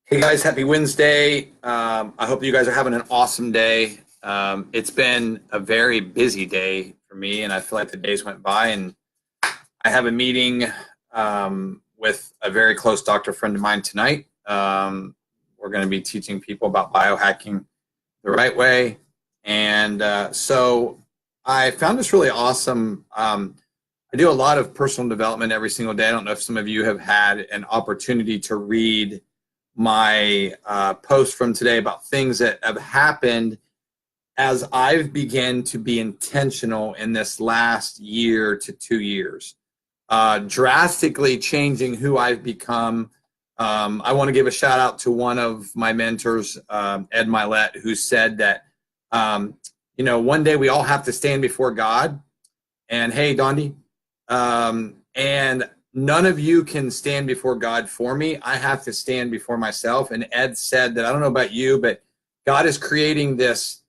Hey guys, happy Wednesday. I hope you guys are having an awesome day. It's been a very busy day for me, and I feel like the days went by. And I have a meeting with a very close doctor friend of mine tonight. We're going to be teaching people about biohacking the right way. And so I found this really awesome. I do a lot of personal development every single day. I don't know if some of you have had an opportunity to read my post from today about things that have happened as I've begun to be intentional in this last year to 2 years, drastically changing who I've become. I want to give a shout out to one of my mentors, Ed Milet, who said that, one day we all have to stand before God. And hey, Dondi, and none of you can stand before God for me. I have to stand before myself. And Ed said that, I don't know about you, but God is creating this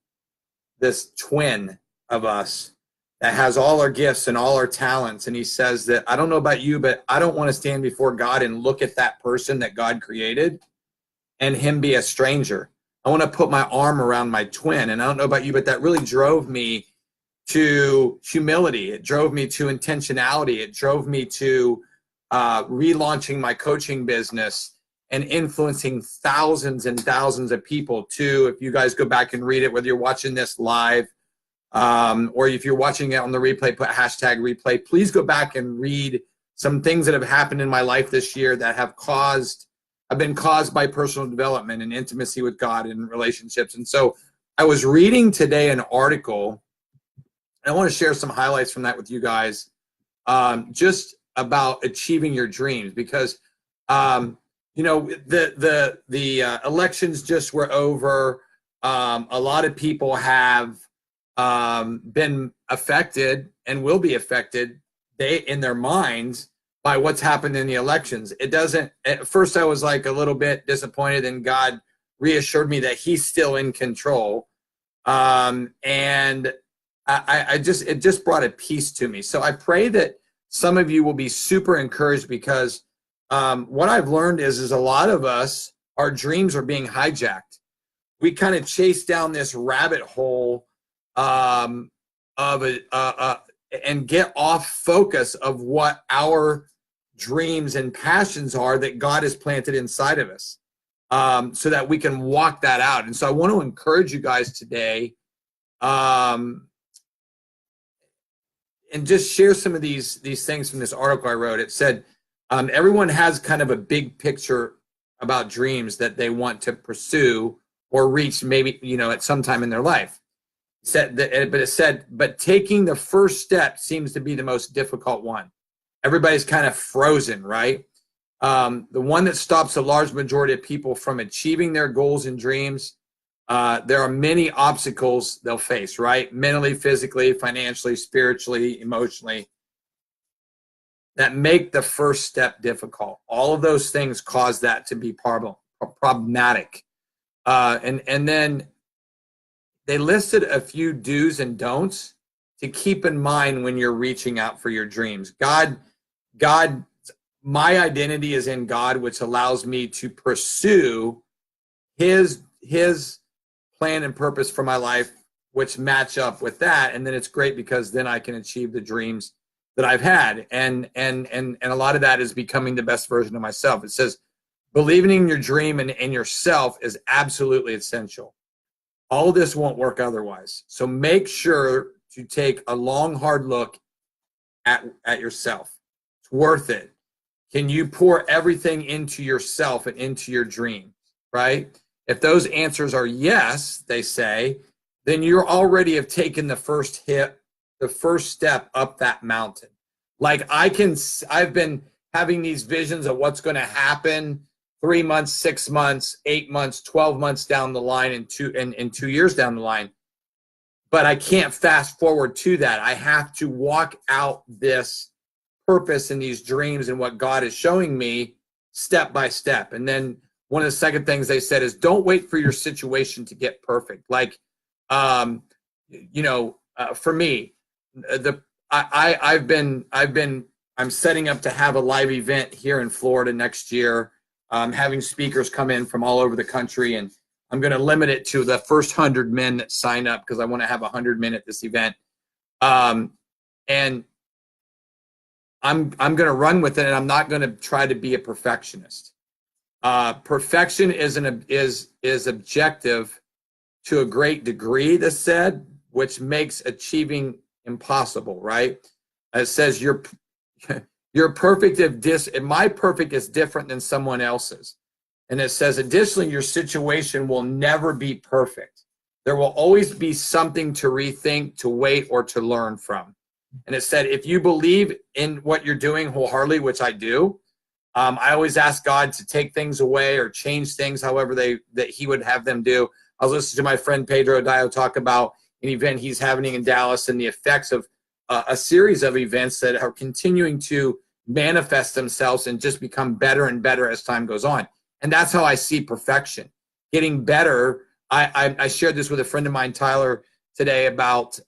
twin of us that has all our gifts and all our talents. And he says that, I don't know about you, but I don't want to stand before God and look at that person that God created and him be a stranger. I want to put my arm around my twin. And I don't know about you, but that really drove me to humility. It drove me to intentionality. It drove me to relaunching my coaching business and influencing thousands and thousands of people too. If you guys go back and read it, whether you're watching this live or if you're watching it on the replay, put hashtag replay. Please go back and read some things that have happened in my life this year that have been caused by personal development and intimacy with God and relationships. And so I was reading today an article, and I want to share some highlights from that with you guys, just about achieving your dreams, because the elections just were over. A lot of people have been affected and will be affected in their minds by what's happened in the elections. It doesn't. At first, I was like a little bit disappointed, and God reassured me that He's still in control, and it just brought a peace to me. So I pray that some of you will be super encouraged, because what I've learned is a lot of us, our dreams are being hijacked. We kind of chase down this rabbit hole and get off focus of what our dreams and passions are that God has planted inside of us, so that we can walk that out. And so I want to encourage you guys today, and just share some of these things from this article I wrote. It said, everyone has kind of a big picture about dreams that they want to pursue or reach, maybe, at some time in their life. It said, but taking the first step seems to be the most difficult one. Everybody's kind of frozen, right? The one that stops a large majority of people from achieving their goals and dreams. There are many obstacles they'll face, right? Mentally, physically, financially, spiritually, emotionally, that make the first step difficult. All of those things cause that to be problematic. And then they listed a few do's and don'ts to keep in mind when you're reaching out for your dreams. God, my identity is in God, which allows me to pursue His plan and purpose for my life, which match up with that. And then it's great, because then I can achieve the dreams that I've had. And a lot of that is becoming the best version of myself. It says, believing in your dream and in yourself is absolutely essential. All of this won't work otherwise. So make sure to take a long, hard look at yourself. It's worth it. Can you pour everything into yourself and into your dreams, right? If those answers are yes, they say, then you already have taken the first step up that mountain. Like I've been having these visions of what's going to happen 3 months, 6 months, 8 months, 12 months down the line, and 2 years down the line. But I can't fast forward to that. I have to walk out this purpose and these dreams and what God is showing me step by step. And then one of the second things they said is, don't wait for your situation to get perfect. Like, for me, I'm setting up to have a live event here in Florida next year. having speakers come in from all over the country, and I'm going to limit it to the first 100 men that sign up because I want to have 100 men at this event. And I'm going to run with it, and I'm not going to try to be a perfectionist. Perfection is objective to a great degree, this said, which makes achieving impossible, right? It says you're perfect if my perfect is different than someone else's. And it says, additionally, your situation will never be perfect. There will always be something to rethink, to wait, or to learn from. And it said, if you believe in what you're doing wholeheartedly, which I do, I always ask God to take things away or change things however that he would have them do. I was listening to my friend Pedro Dio talk about an event he's having in Dallas and the effects of a series of events that are continuing to manifest themselves and just become better and better as time goes on. And that's how I see perfection. Getting better. I shared this with a friend of mine, Tyler, today about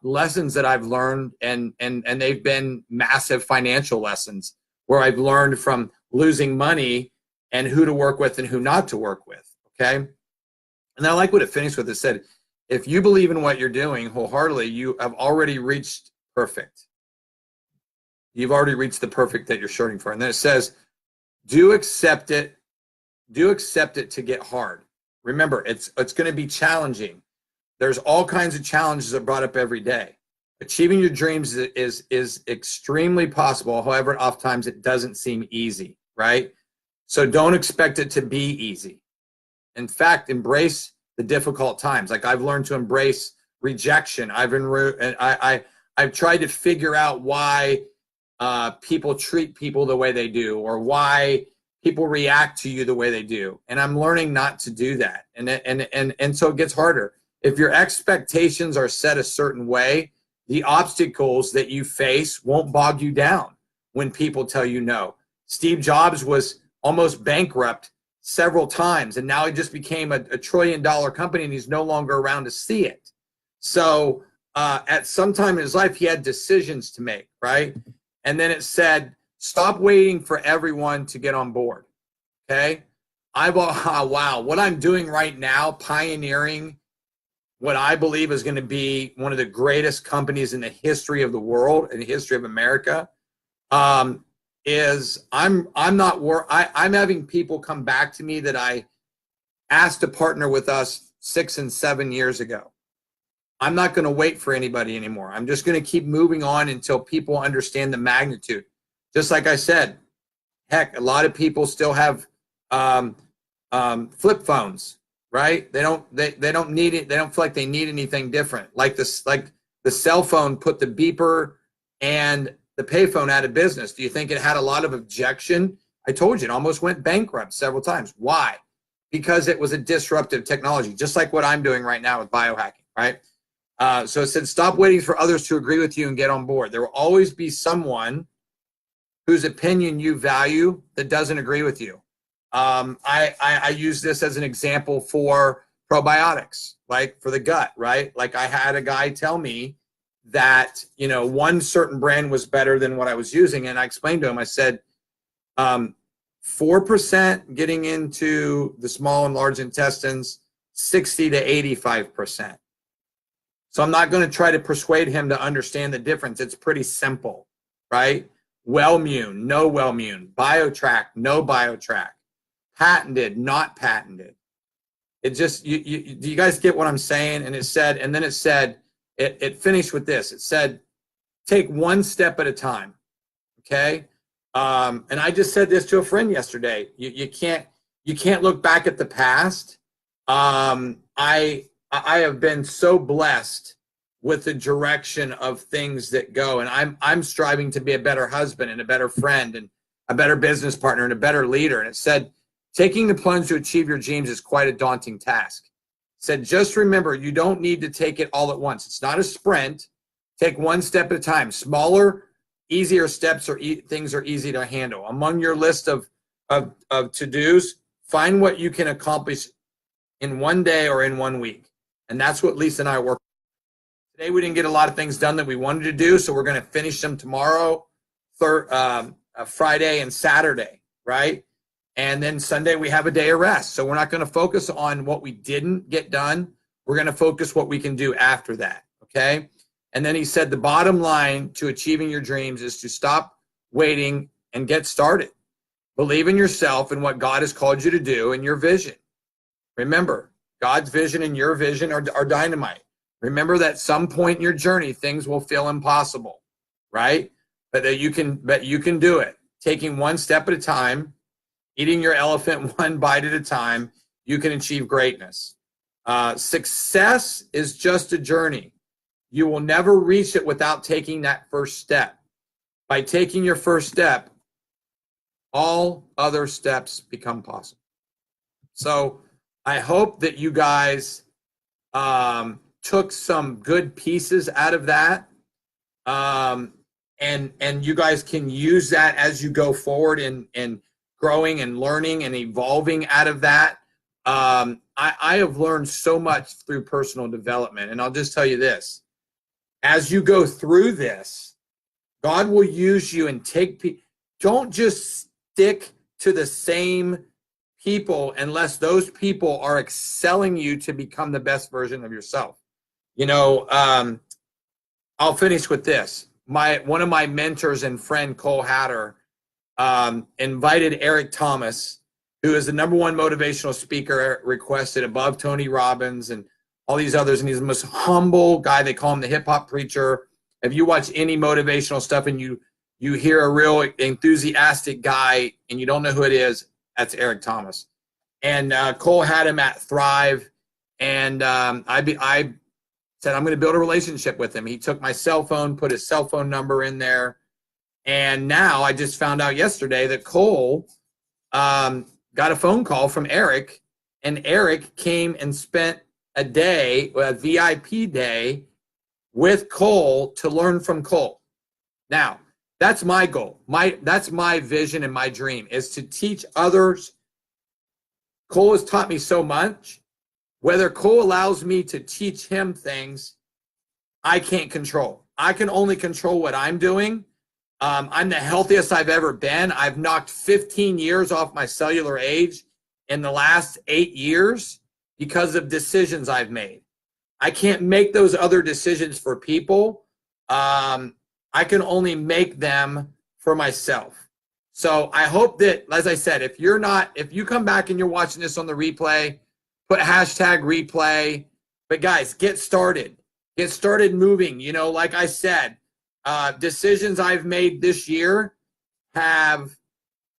lessons that I've learned, and they've been massive financial lessons where I've learned from losing money and who to work with and who not to work with, okay? And I like what it finished with. It said, if you believe in what you're doing wholeheartedly, you have already reached perfect. You've already reached the perfect that you're shooting for. And then it says, do accept it to get hard. Remember, it's going to be challenging. There's all kinds of challenges that are brought up every day. Achieving your dreams is extremely possible. However, oftentimes it doesn't seem easy, right? So don't expect it to be easy. In fact, embrace the difficult times. Like I've learned to embrace rejection. I've tried to figure out why people treat people the way they do, or why people react to you the way they do. And I'm learning not to do that. And so it gets harder. If your expectations are set a certain way, the obstacles that you face won't bog you down when people tell you no. Steve Jobs was almost bankrupt several times, and now he just became a $1 trillion company, and he's no longer around to see it. So at some time in his life, he had decisions to make, right? And then it said, stop waiting for everyone to get on board, okay? Wow, what I'm doing right now, pioneering what I believe is going to be one of the greatest companies in the history of the world, in the history of America, is I'm having people come back to me that I asked to partner with us 6 and 7 years ago. I'm not going to wait for anybody anymore. I'm just going to keep moving on until people understand the magnitude. Just like I said, heck, a lot of people still have flip phones, right? They don't need it. They don't feel like they need anything different. Like the cell phone put the beeper and the payphone out of business. Do you think it had a lot of objection? I told you, it almost went bankrupt several times. Why? Because it was a disruptive technology, just like what I'm doing right now with biohacking, right? So it said, stop waiting for others to agree with you and get on board. There will always be someone whose opinion you value that doesn't agree with you. I use this as an example for probiotics, like for the gut, right? Like I had a guy tell me that, one certain brand was better than what I was using. And I explained to him, I said, 4% getting into the small and large intestines, 60 to 85%. So I'm not going to try to persuade him to understand the difference. It's pretty simple, right? Wellmune, no Wellmune. BioTrack, no BioTrack. Patented, not patented. It just, do you guys get what I'm saying? And it said, it finished with this. It said, take one step at a time, okay? And I just said this to a friend yesterday. You can't look back at the past. I have been so blessed with the direction of things that go, and I'm striving to be a better husband and a better friend and a better business partner and a better leader. And it said, taking the plunge to achieve your dreams is quite a daunting task. It said, just remember, you don't need to take it all at once. It's not a sprint. Take one step at a time. Smaller, easier steps or things are easy to handle. Among your list of to-dos, find what you can accomplish in one day or in 1 week. And that's what Lisa and I work on. Today we didn't get a lot of things done that we wanted to do, so we're going to finish them tomorrow, Friday and Saturday, right? And then Sunday, we have a day of rest. So we're not going to focus on what we didn't get done. We're going to focus what we can do after that. Okay. And then he said the bottom line to achieving your dreams is to stop waiting and get started. Believe in yourself and what God has called you to do and your vision. Remember, God's vision and your vision are dynamite. Remember that at some point in your journey, things will feel impossible, right? But that you can do it. Taking one step at a time, eating your elephant one bite at a time, you can achieve greatness. Success is just a journey. You will never reach it without taking that first step. By taking your first step, all other steps become possible. So I hope that you guys took some good pieces out of that. And you guys can use that as you go forward in growing and learning and evolving out of that. I have learned so much through personal development. And I'll just tell you this. As you go through this, God will use you and don't just stick to the same people unless those people are excelling you to become the best version of yourself. You know, I'll finish with this. One of my mentors and friend, Cole Hatter, invited Eric Thomas, who is the #1 motivational speaker requested above Tony Robbins and all these others. And he's the most humble guy. They call him the hip hop preacher. If you watch any motivational stuff and you hear a real enthusiastic guy and you don't know who it is, that's Eric Thomas. And Cole had him at Thrive. And I said, I'm going to build a relationship with him. He took my cell phone, put his cell phone number in there. And now I just found out yesterday that Cole got a phone call from Eric. And Eric came and spent a VIP day with Cole to learn from Cole. Now, that's my goal. That's my vision and my dream is to teach others. Cole has taught me so much. Whether Cole allows me to teach him things, I can't control. I can only control what I'm doing. I'm the healthiest I've ever been. I've knocked 15 years off my cellular age in the last 8 years because of decisions I've made. I can't make those other decisions for people. I can only make them for myself. So I hope that, as I said, if you come back and you're watching this on the replay, put #replay. But guys, get started. Get started moving. You know, like I said, decisions I've made this year have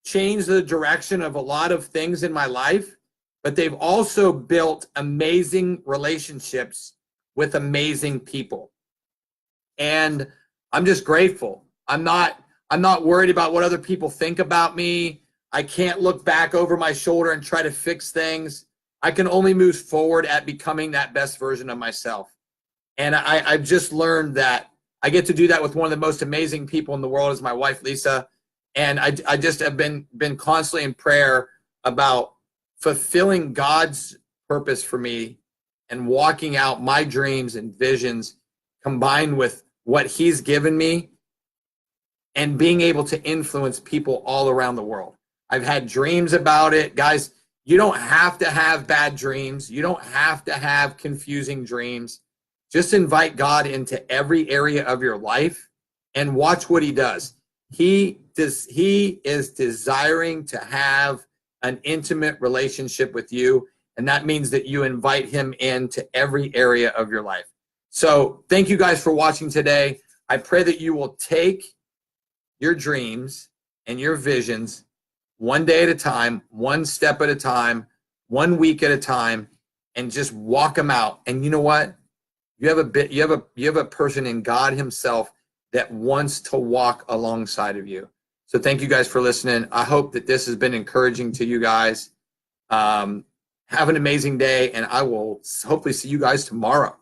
changed the direction of a lot of things in my life, but they've also built amazing relationships with amazing people. And I'm just grateful. I'm not worried about what other people think about me. I can't look back over my shoulder and try to fix things. I can only move forward at becoming that best version of myself. And I've just learned that I get to do that with one of the most amazing people in the world is my wife, Lisa. And I just have been constantly in prayer about fulfilling God's purpose for me and walking out my dreams and visions combined with what he's given me and being able to influence people all around the world. I've had dreams about it. Guys, you don't have to have bad dreams. You don't have to have confusing dreams. Just invite God into every area of your life and watch what he does. He is desiring to have an intimate relationship with you, and that means that you invite him into every area of your life. So thank you guys for watching today. I pray that you will take your dreams and your visions one day at a time, one step at a time, 1 week at a time, and just walk them out. And you know what? You have a person in God himself that wants to walk alongside of you. So thank you guys for listening. I hope that this has been encouraging to you guys. Have an amazing day, and I will hopefully see you guys tomorrow.